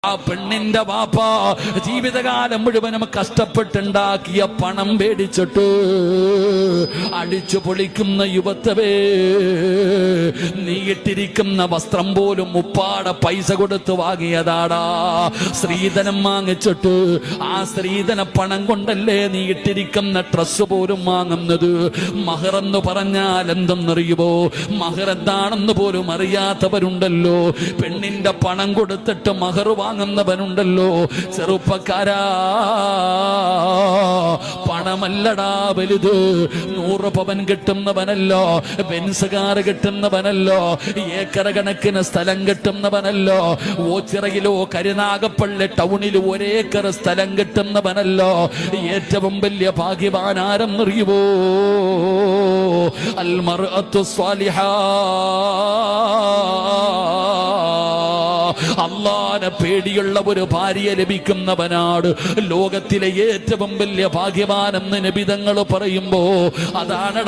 ആ പെണ്ണിന്റെ വാപ്പ ജീവിതകാലം മുഴുവനും കഷ്ടപ്പെട്ടുണ്ടാക്കിയ പണം പേടിച്ചിട്ട് അടിച്ചു പൊളിക്കുന്ന യുവത്തവേ, നീ ഇട്ടിരിക്കുന്ന വസ്ത്രം പോലും ഉപ്പാടെ പൈസ കൊടുത്ത് വാങ്ങിയതാടാ. സ്ത്രീധനം വാങ്ങിച്ചിട്ട് ആ സ്ത്രീധന പണം കൊണ്ടല്ലേ നീ ഇട്ടിരിക്കുന്ന ഡ്രസ് പോലും വാങ്ങുന്നത്. മഹറെന്ന് പറഞ്ഞാൽ എന്തെന്നറിയുമോ? മഹർ എന്താണെന്ന് പോലും അറിയാത്തവരുണ്ടല്ലോ. പെണ്ണിന്റെ പണം കൊടുത്തിട്ട് മഹർ വാങ്ങുന്നവനുണ്ടല്ലോ. ചെറുപ്പക്കാരാ, പണമല്ലടാ വലുത്. 100 പവൻ കിട്ടുന്നവനല്ലോ, ബെൻസ് കാർ കിട്ടുന്നവനല്ലോ, ഏക്കർ കണക്കിന് സ്ഥലം കിട്ടുന്നവനല്ലോ, ഓച്ചിറയിലോ കരുനാഗപ്പള്ളി ടൗണിലോ 1 ഏക്കർ സ്ഥലം കിട്ടുന്നവനല്ലോ. ഏറ്റവും വലിയ ഭാഗ്യവാൻ ആരെന്നറിയുമോ? അൽ മർഅത്തു സ്വാലിഹാ, അല്ലാഹുവിനെ പേടിയുള്ള ഒരു ഭാര്യയെ ലഭിക്കുന്നവനാണ് ലോകത്തിലെ ഏറ്റവും വലിയ ഭാഗ്യവാനെന്ന് നബി തങ്ങൾ പറയുമ്പോ അതാണ്